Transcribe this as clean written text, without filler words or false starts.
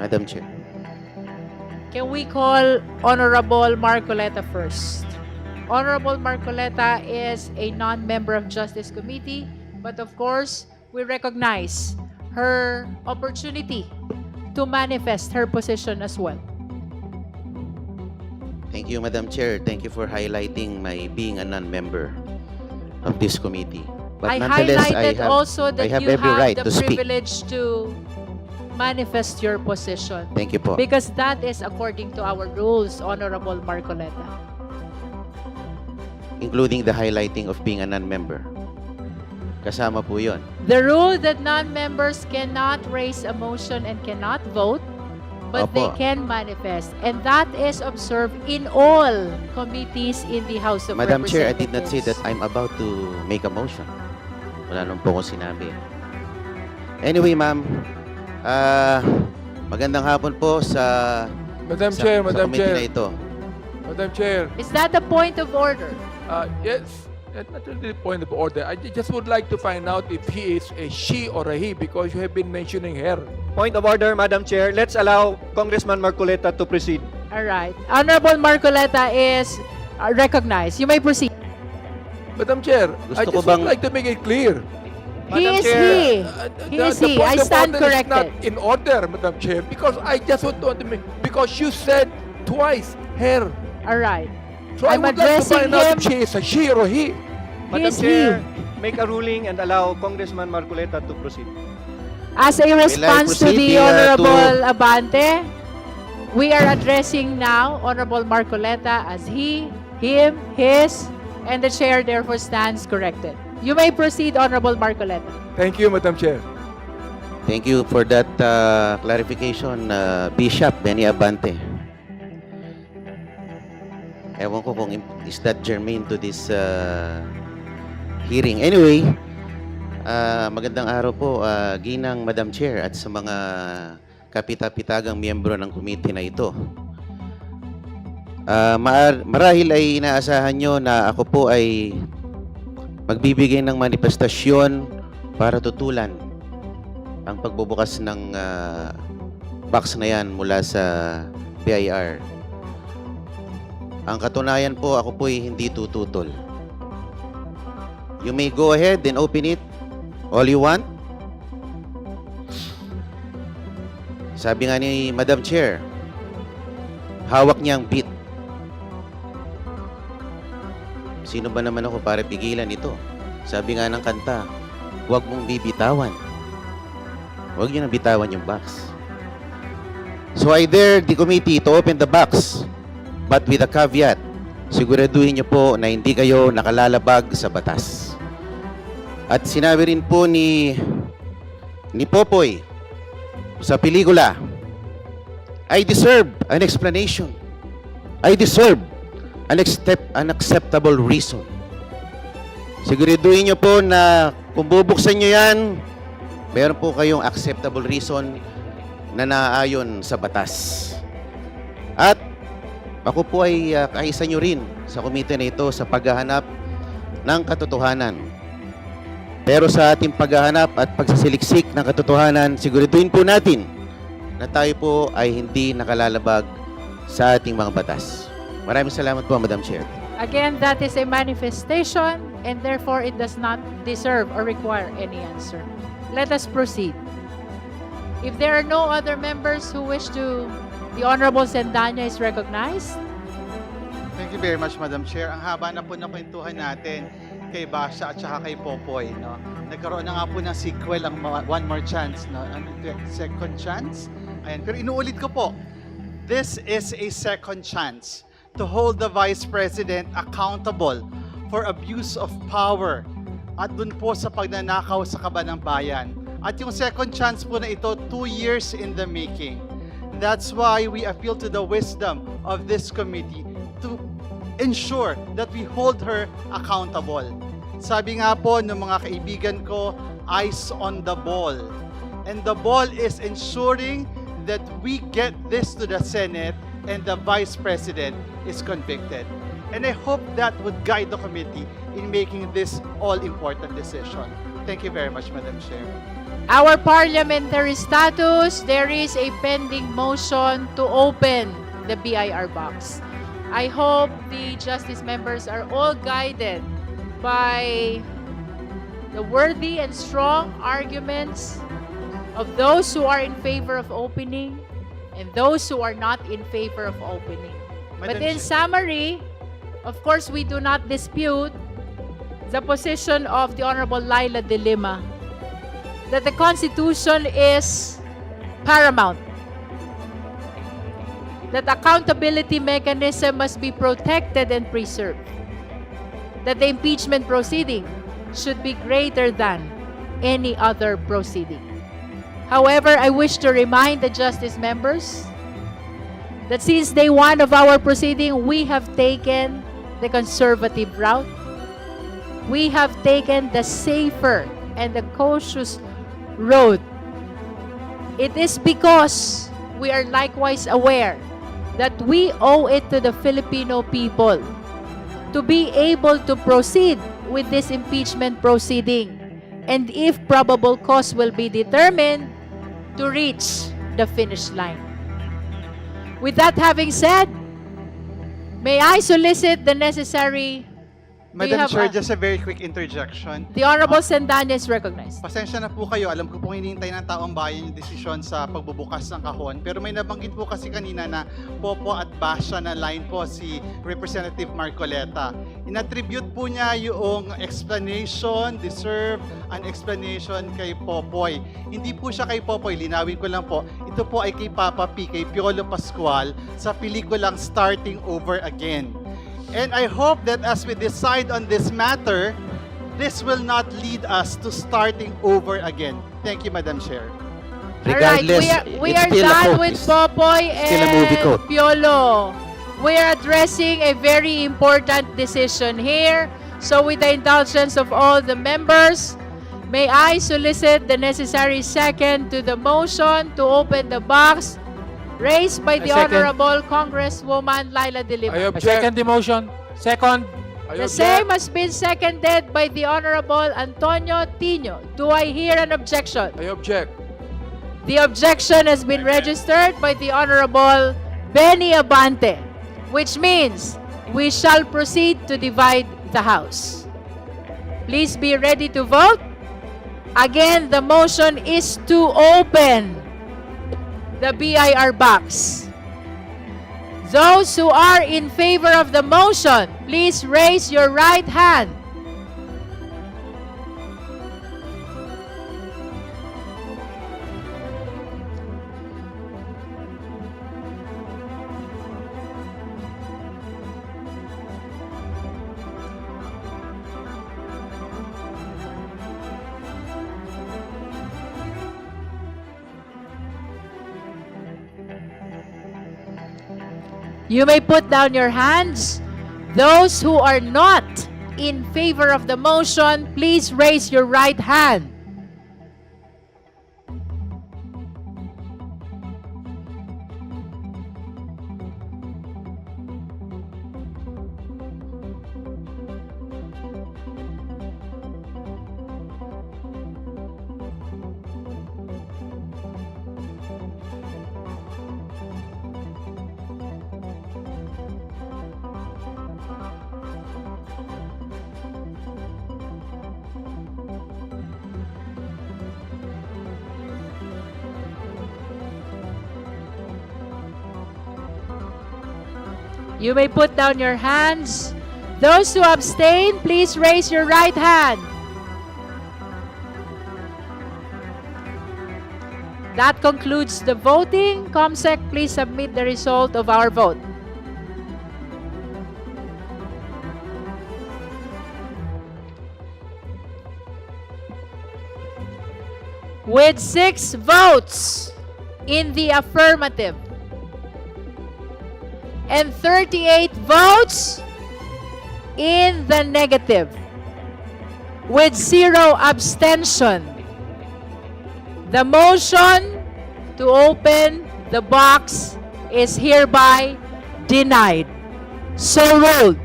Madam Chair. Can we call Honorable Marcoleta first? Honorable Marcoleta is a non-member of Justice Committee, but of course, we recognize her opportunity to manifest her position as well. Thank you, Madam Chair. Thank you for highlighting my being a non-member of this committee. But I nonetheless, highlighted also that I have you every have right the to speak. privilege to manifest your position. Thank you po. Because that is according to our rules, Honorable Marcoleta. Including the highlighting of being a non-member. Kasama po yun. The rule that non-members cannot raise a motion and cannot vote, but they Opo. can manifest. And that is observed in all committees in the House of Madam Chair, I Representatives. did not say that I'm about to make a motion. Wala nung po akong sinabi. Anyway, ma'am, magandang hapon po sa Madam Chair, sa Madam committee Chair, na ito. Madam Chair. Is that a point of order? Yes, that's not really the point of order. I just would like to find out if he is a she or a he because you have been mentioning her. Point of order, Madam Chair. Let's allow Congressman Marcoleta to proceed. All right. Honorable Marcoleta is recognized. You may proceed. Madam Chair, Gusto I ko just would bang- like to make it clear. He Madam is Chair, he. He is he. I stand Is not corrected. in order, Madam Chair, because I just want to make, because you said twice her. All right. So I I'm would like to addressing find out him. if she is a she or a he. Madam is Chair, he. make a ruling and allow Congressman Marcoleta to proceed. As a response to proceed, the Honorable to- Abante, we are addressing now Honorable Marcoleta as he, him, his, and the chair therefore stands corrected. You may proceed, Honorable Marcoleta. Thank you, Madam Chair. Thank you for that clarification, Bishop Benny Abante. Ewan ko kung is that germane to this hearing. Anyway, magandang araw po, ginang Madam Chair at sa mga kapita-pitagang miyembro ng committee na ito. Marahil ay inaasahan nyo na ako po ay magbibigay ng manifestasyon para tutulan ang pagbubukas ng box na yan mula sa BIR. Ang katunayan po, ako po ay hindi tututol. You may go ahead and open it all you want. Sabi nga ni Madam Chair, hawak niya ang beat. Sino ba naman ako para pigilan ito? Sabi nga ng kanta, huwag mong bibitawan. Huwag niyo nang bitawan yung box. So I dare the committee to open the box, but with a caveat. Siguraduhin niyo po na hindi kayo nakalalabag sa batas. At sinabi rin po ni Popoy sa pelikula, I deserve an explanation. I deserve an acceptable reason. Siguraduhin niyo po na kung bubuksan niyo yan, meron po kayong acceptable reason na naayon sa batas. At ako po ay kaisa nyo rin sa komite na ito sa paghahanap ng katotohanan. Pero sa ating paghahanap at pagsasiliksik ng katotohanan, siguraduhin po natin na tayo po ay hindi nakalalabag sa ating mga batas. Maraming salamat po, Madam Chair. Again, that is a manifestation and therefore it does not deserve or require any answer. Let us proceed. If there are no other members who wish to, the Honorable Sendanya is recognized. Thank you very much, Madam Chair. Ang haba na po na kwentuhan natin kay Basha at saka kay Popoy. No? Nagkaroon na nga po ng sequel ang One More Chance. No? Second chance. Ayan. Pero inuulit ko po, this is a second chance to hold the Vice President accountable for abuse of power at dun po sa pagnanakaw sa kaban ng bayan. At yung second chance po na ito, 2 years in the making. That's why we appeal to the wisdom of this committee to ensure that we hold her accountable. Sabi nga po ng mga kaibigan ko, eyes on the ball. And the ball is ensuring that we get this to the Senate and the Vice President is convicted. And I hope that would guide the committee in making this all-important decision. Thank you very much, Madam Chair. our parliamentary status, there is a pending motion to open the BIR box. I hope the justice members are all guided by the worthy and strong arguments of those who are in favor of opening and those who are not in favor of opening. But in summary, of course, we do not dispute the position of the Honorable Laila de Lima that the Constitution is paramount, that accountability mechanism must be protected and preserved, that the impeachment proceeding should be greater than any other proceeding. However, I wish to remind the justice members that since day one of our proceeding, we have taken the conservative route. We have taken the safer and the cautious road. It is because we are likewise aware that we owe it to the Filipino people to be able to proceed with this impeachment proceeding, and if probable cause will be determined, to reach the finish line. With that having said, may I solicit the necessary... Madam have Chair, a- just a very quick interjection. The Honorable Sendanya is recognized. Pasensya na po kayo. Alam ko pong hinihintay ng taong bayan yung desisyon sa pagbubukas ng kahon. Pero may nabanggit po kasi kanina na popo at basya na line po si Representative Marcoleta. In-attribute po niya yung explanation, deserve an explanation kay Popoy. Hindi po siya kay Popoy, linawin ko lang po. Ito po ay kay Papa P, kay Piolo Pascual sa pelikulang Starting Over Again. And I hope that as we decide on this matter, this will not lead us to starting over again. Thank you, Madam Chair. Regardless, we it's are still a done quote. with It's Popoy still a movie and quote. Piolo. We are addressing a very important decision here. So with the indulgence of all the members, may I solicit the necessary second to the motion to open the box raised by the I second. Honorable Congresswoman Laila De Lima. I I object. second the motion. Second. I The object. same has been seconded by the Honorable Antonio Tino. Do I hear an objection? I object. The objection has been registered by the Honorable Benny Abante, which means we shall proceed to divide the House. Please be ready to vote. Again, the motion is to open the BIR box. Those who are in favor of the motion, please raise your right hand. You may put down your hands. Those who are not in favor of the motion, please raise your right hand. You may put down your hands. Those who abstain, please raise your right hand. That concludes the voting. COMSEC, please submit the result of our vote. With 6 votes in the affirmative and 38 votes in the negative, with 0 abstention, the motion to open the box is hereby denied. So ruled.